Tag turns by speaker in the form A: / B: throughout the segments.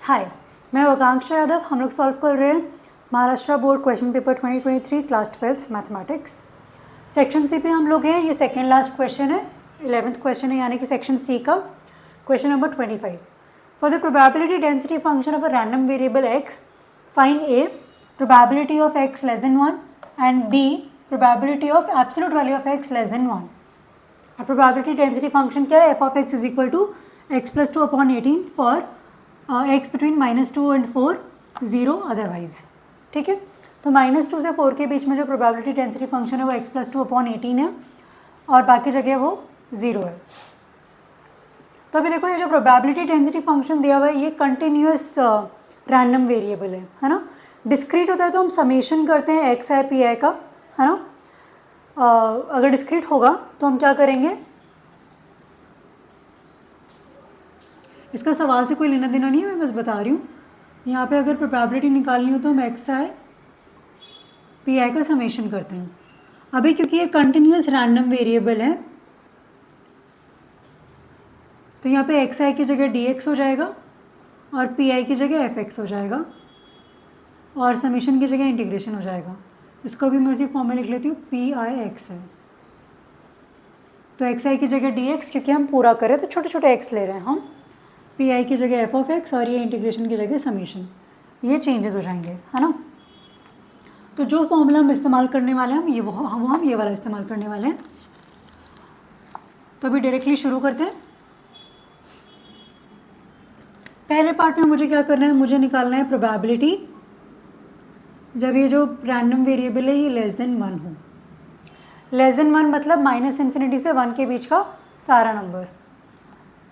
A: हाय, मैं आकांक्षा यादव। हम लोग सॉल्व कर रहे हैं Maharashtra board question paper 2023 class 12th mathematics. Section C पे हम लोग हैं। ये सेकेंड लास्ट क्वेश्चन है, 11th क्वेश्चन है, यानी कि सेक्शन सी का question number 25। For the probability density function of a random variable X, find A probability of X less than 1 and B probability of absolute value of X less than 1। Probability density function क्या है? F of X is equal to X plus 2 upon 18 for X between -2 and 4, 0 otherwise. ठीक है, तो -2 से 4 के बीच में जो probability density function है वो x प्लस 2 अपॉन 18 है और बाकी जगह वो 0 है। तो अभी देखो, ये जो प्रोबेबिलिटी डेंसिटी फंक्शन दिया हुआ है ये कंटिन्यूस रैंडम वेरिएबल है ना। डिस्क्रीट होता है तो हम समेशन करते हैं एक्स आई पी आई का, है ना। अगर डिस्क्रीट होगा तो हम क्या करेंगे, इसका सवाल से कोई लेना देना नहीं है, मैं बस बता रही हूँ। यहाँ पे अगर प्रोबेबिलिटी निकालनी हो तो हम एक्स आई पी आई का समेशन करते हैं। अभी क्योंकि ये कंटिन्यूस रैंडम वेरिएबल है तो यहाँ पे एक्स आई की जगह डी एक्स हो जाएगा और पी आई की जगह एफ एक्स हो जाएगा और समेशन की जगह इंटीग्रेशन हो जाएगा। इसको भी मैं उसी फॉर्म में लिख लेती हूँ, पी आई एक्स आई। तो एक्स आई की जगह डी एक्स, क्योंकि हम पूरा करें तो छोटे छोटे एक्स ले रहे हैं हम, पी आई की जगह एफ ऑफ एक्स और ये इंटीग्रेशन की जगह समीशन, ये चेंजेस हो जाएंगे, है ना। तो जो फॉर्मूला हम इस्तेमाल करने वाले हैं हम ये वाला इस्तेमाल करने वाले हैं। तो अभी डायरेक्टली शुरू करते हैं। पहले पार्ट में मुझे क्या करना है, मुझे निकालना है प्रोबेबिलिटी जब ये जो रैंडम वेरिएबल है ये लेस देन 1 हो। लेस देन 1 मतलब -∞ से 1 के बीच का सारा नंबर।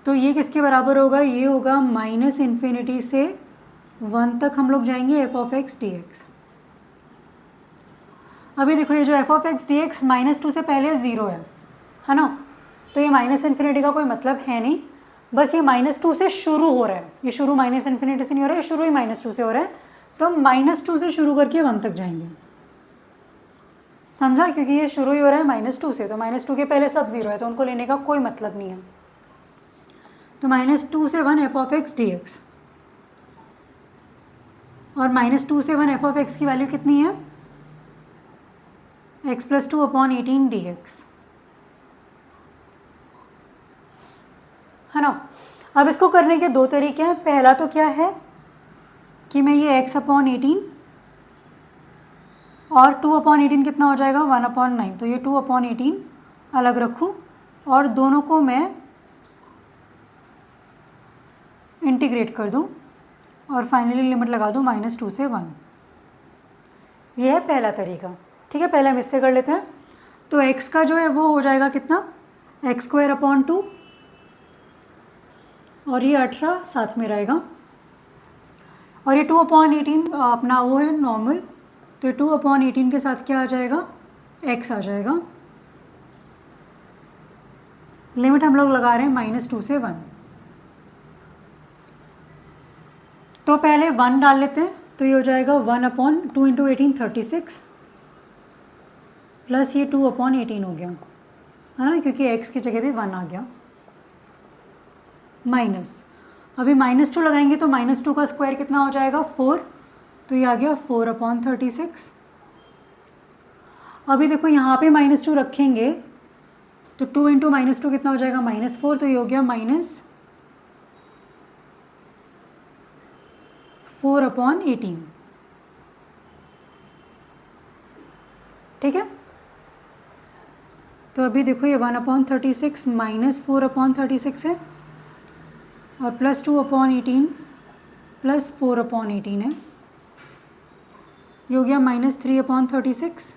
A: तो ये किसके बराबर होगा? ये होगा -∞ से 1 तक हम लोग जाएंगे F of x D x. अभी देखो, ये जो F of x D x -2 से पहले 0 है ना। तो ये -∞ का कोई मतलब है नहीं, बस ये -2 से शुरू हो रहा है। ये शुरू -∞ से नहीं हो रहा है, शुरू ही -2 से हो रहा है। तो हम -2 से शुरू करके 1 तक जाएंगे, समझा? क्योंकि ये शुरू ही हो रहा है -2 से, तो -2 के पहले सब 0 है तो उनको लेने का कोई मतलब नहीं है। तो -2 से 1 F of x D x, और -2 से 1 एफ ऑफ एक्स की वैल्यू कितनी है? X plus 2 upon 18 D x, है ना। अब इसको करने के दो तरीके हैं। पहला तो क्या है कि मैं ये x अपॉन 18 और 2 अपॉन 18 कितना हो जाएगा? 1 अपॉन 9। तो ये 2 अपॉन 18 अलग रखूँ और दोनों को मैं इंटीग्रेट कर दूँ और फाइनली लिमिट लगा दूँ -2 से 1। ये है पहला तरीका। ठीक है, पहले हम इससे कर लेते हैं। तो x का जो है वो हो जाएगा कितना? x² अपॉन 2 और ये 18 साथ में रहेगा और ये 2 अपॉन 18 अपना वो है नॉर्मल। तो 2 अपॉन 18 के साथ क्या आ जाएगा? x आ जाएगा। लिमिट हम लोग लगा रहे हैं -2 से 1। तो पहले 1 डाल लेते हैं, तो ये हो जाएगा 1 अपॉन 2 × 18 36 प्लस ये 2 अपॉन 18 हो गया, है ना, क्योंकि x की जगह भी 1 आ गया। माइनस, अभी -2 लगाएंगे तो -2 का स्क्वायर कितना हो जाएगा? 4। तो ये आ गया 4 अपॉन 36। अभी देखो, यहाँ पे -2 रखेंगे तो 2 × -2 कितना हो जाएगा? -4। तो ये हो गया -4 अपॉन 18। ठीक है, तो अभी देखो ये 1 अपॉन 36 -4 अपॉन 36 है और प्लस 2 अपॉन 18 प्लस 4 अपॉन 18 है। ये हो गया -3 अपॉन 36।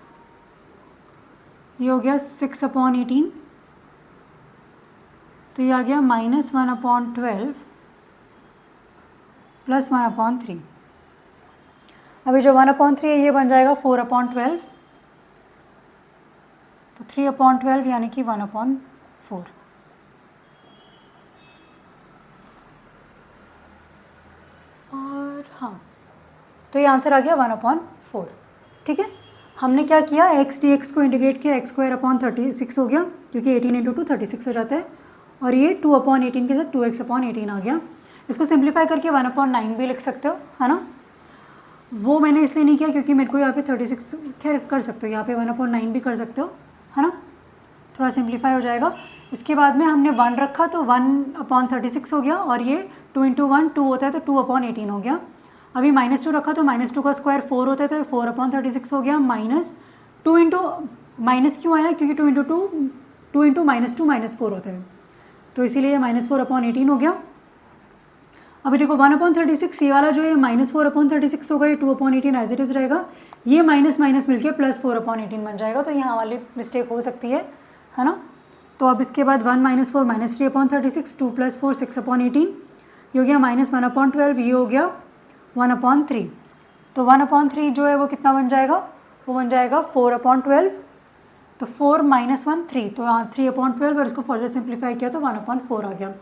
A: ये हो गया 6 अपॉन 18। तो ये आ गया -1 अपॉन 12 प्लस 1 अपॉन 3। अभी जो 1 अपॉन 3 है ये बन जाएगा 4 अपॉन 12। तो 3 अपॉन 12 यानी कि 1 अपॉन 4। और हाँ, तो ये आंसर आ गया 1 अपॉन 4। ठीक है, हमने क्या किया, एक्स डी एक्स को इंटीग्रेट किया, x² अपॉन 36 हो गया क्योंकि 18 × 2 36 हो जाता है और ये 2 अपॉन 18 के साथ 2x अपॉन 18 आ गया। इसको सिंप्लीफाई करके 1/9 भी लिख सकते हो, है ना। वो मैंने इसलिए नहीं किया क्योंकि मेरे को यहाँ पे 36, खैर कर सकते हो, यहाँ पे 1/9 भी कर सकते हो, है ना, थोड़ा सिंप्लीफाई हो जाएगा। इसके बाद में हमने 1 रखा तो 1/36 हो गया, और ये 2 × 1 2 होता है तो 2/18 हो गया। अभी -2 रखा तो -2 का स्क्वायर 4 होता है तो 4/36 हो गया। -2 इंटू माइनस क्यों आया, क्योंकि 2 × 2 -2 -4 होता है, तो इसीलिए -4/18 हो गया। अभी देखो 1/36, ये वाला जो है -4/36 होगा, ये 2/18 एज इट इज़ रहेगा, ये माइनस माइनस मिलके +4/18 बन जाएगा, तो यहाँ वाली मिस्टेक हो सकती है ना। तो अब इसके बाद 1 - 4 -3/36, 2 + 4 6/18, ये हो गया -1/12, ये हो गया 1/3। तो 1/3 जो है वो कितना बन जाएगा, वो बन जाएगा 4/12, तो 4 - 1 3, तो यहाँ 3/12, और इसको फर्दर सिंप्लीफाई किया तो 1/4 आ गया।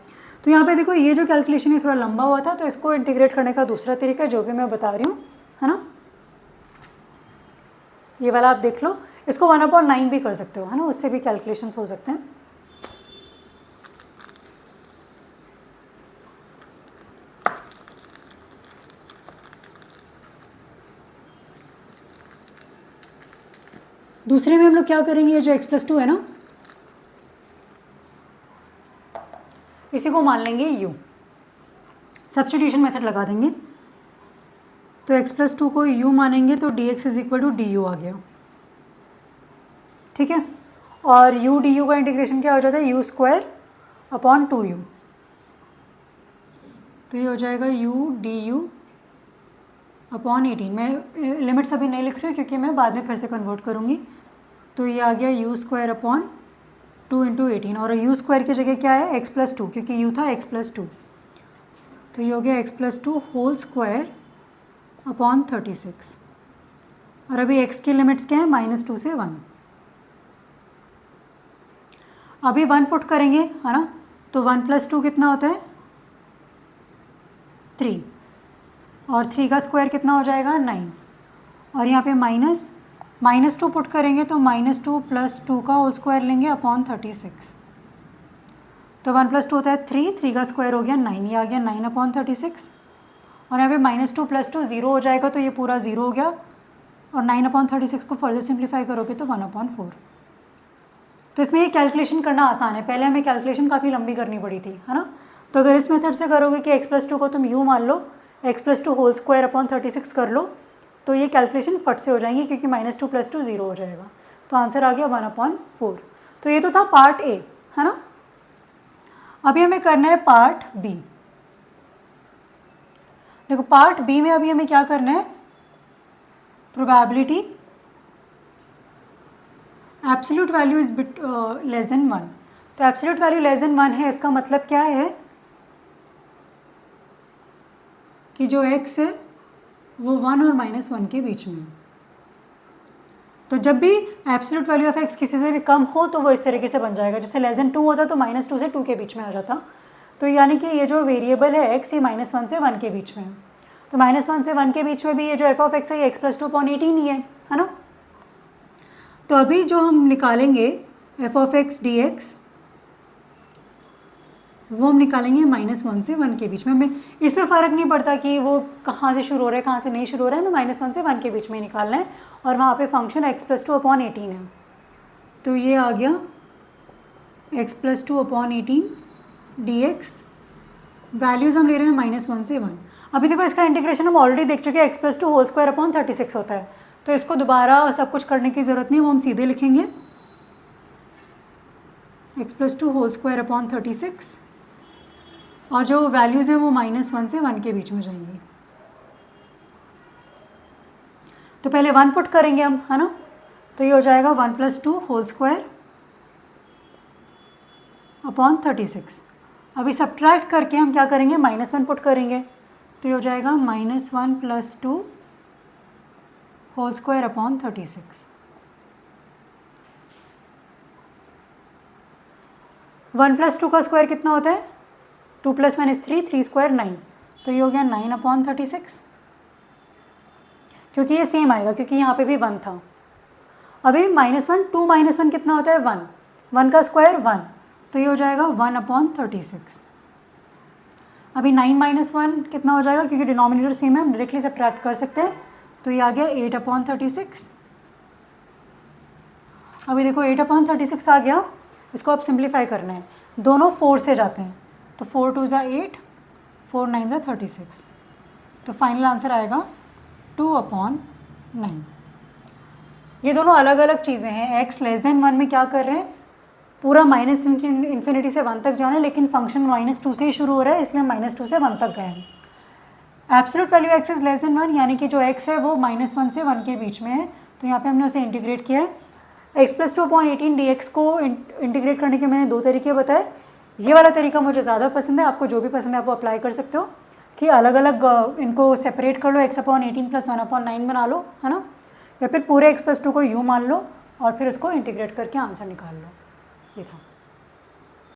A: तो यहाँ पे देखो ये जो कैलकुलेशन है थोड़ा लंबा हुआ था, तो इसको इंटीग्रेट करने का दूसरा तरीका जो भी मैं बता रही हूँ, है ना, ये वाला आप देख लो, इसको 1/9 भी कर सकते हो, है ना, उससे भी कैलकुलेशंस हो सकते हैं। दूसरे में हम लोग क्या करेंगे, ये जो x+2 है ना, इसी को मान लेंगे u, सब्स्टिट्यूशन मेथड लगा देंगे, तो x+2 को u मानेंगे तो dx = du आ गया, ठीक है। और u du का इंटीग्रेशन क्या हो जाता है, u²/2u, तो ये हो जाएगा u du/18। मैं लिमिट्स अभी नहीं लिख रही हूँ क्योंकि मैं बाद में फिर से कन्वर्ट करूँगी। तो ये आ गया u² / 2 × 18, और u² की जगह क्या है, x+2, क्योंकि u था x+2, तो ये हो गया x+2 होल स्क्वायर अपॉन 36। और अभी x की लिमिट्स क्या है, -2 से 1। अभी 1 पुट करेंगे, है ना, तो 1 + 2 कितना होता है, 3, और 3 का स्क्वायर कितना हो जाएगा, 9, और यहाँ पे -2 पुट करेंगे तो -2 + 2 का होल स्क्वायर लेंगे अपॉन 36, तो 1 + 2 होता है 3, 3 का स्क्वायर हो गया 9, ये आ गया 9/36, और यहाँ पे -2 + 2 0 हो जाएगा, तो ये पूरा 0 हो गया, और 9/36 को फर्दर सिंप्लीफाई करोगे तो 1/4। तो इसमें ये कैलकुलेशन करना आसान है, पहले हमें कैलकुलेशन काफ़ी लंबी करनी पड़ी थी, है ना। तो अगर इस मेथड से करोगे कि x+2 को तुम u मान लो, x+2 होल स्क्वायर अपॉन 36 कर लो, तो ये कैलकुलेशन फट से हो जाएंगी, क्योंकि -2 + 2 0 हो जाएगा, तो आंसर आ गया 1/4। तो ये तो था पार्ट ए, है ना। अभी हमें करना है पार्ट बी। देखो पार्ट बी में अभी हमें क्या करना है, probability absolute value is less than 1। तो एब्सोल्यूट वैल्यू लेस देन 1 है, इसका मतलब क्या है कि जो x है वो 1 और -1 के बीच में है। तो जब भी एब्सोल्यूट वैल्यू ऑफ x किसी से भी कम हो तो वो इस तरीके से बन जाएगा, जैसे लेस देन 2 होता तो -2 से 2 के बीच में आ जाता। तो यानी कि ये जो वेरिएबल है x, ये -1 से 1 के बीच में है, तो -1 से 1 के बीच में भी ये जो f(x) है ये x+2/18 ही है ना। तो अभी जो हम निकालेंगे f(x) dx, वो हम निकालेंगे -1 से 1 के बीच में। हमें इसमें फ़र्क नहीं पड़ता कि वो कहाँ से शुरू हो रहा है कहाँ से नहीं शुरू हो रहा है, हमें -1 से 1 के बीच में निकालना है, और वहाँ पे फंक्शन x+2/18 है। तो ये आ गया x+2/18 dx, वैल्यूज़ हम ले रहे हैं -1 से 1। अभी देखो इसका इंटीग्रेशन हम ऑलरेडी देख चुके हैं, x+2 होल स्क्वायर अपॉन 36 होता है, तो इसको दोबारा सब कुछ करने की ज़रूरत नहीं, वो हम सीधे लिखेंगे x+2 होल स्क्वायर अपॉन 36, और जो वैल्यूज़ हैं वो -1 से 1 के बीच में जाएंगी। तो पहले 1 पुट करेंगे हम, है ना, तो ये हो जाएगा 1 + 2 होल स्क्वायर अपॉन 36। अभी सब्ट्रैक्ट करके हम क्या करेंगे, -1 पुट करेंगे, तो ये हो जाएगा -1 + 2 होल स्क्वायर अपॉन 36। 1 + 2 का स्क्वायर कितना होता है, 2 + 1 = 3, 3 स्क्वायर 9, तो ये हो गया 9/36, क्योंकि ये सेम आएगा क्योंकि यहाँ पे भी 1 था। अभी -1, 2 - 1 कितना होता है, 1, 1 का स्क्वायर 1, तो ये हो जाएगा 1/36। अभी 9 माइनस 1 कितना हो जाएगा, क्योंकि डिनोमिनेटर सेम है हम डायरेक्टली सब्ट्रैक्ट कर सकते हैं, तो ये आ गया 8/36। अभी देखो 8/36 आ गया, इसको आप सिंप्लीफाई करना है, दोनों 4 से जाते हैं, तो 4 2 ज़ा 8, 4 9 ज़ा 36, तो फाइनल आंसर आएगा 2/9। ये दोनों अलग अलग चीज़ें हैं। x <1 में क्या कर रहे हैं, पूरा माइनस इन्फिनिटी से 1 तक जाना है, लेकिन फंक्शन -2 से ही शुरू हो रहा है, इसलिए -2 से 1 तक गए हैं। एब्सोल्यूट वैल्यू x इज <1 यानी कि जो x है वो -1 से 1 के बीच में है, तो यहाँ पे हमने उसे इंटीग्रेट किया है। x + 2/18 dx को इंटीग्रेट करने के मैंने 2 तरीके बताए। ये वाला तरीका मुझे ज़्यादा पसंद है, आपको जो भी पसंद है आप वो अप्लाई कर सकते हो कि अलग अलग इनको सेपरेट कर लो, x/18 + 1/9 बना लो, है ना, या फिर पूरे x + 2 को यूँ मान लो और फिर उसको इंटीग्रेट करके आंसर निकाल लो। ये था।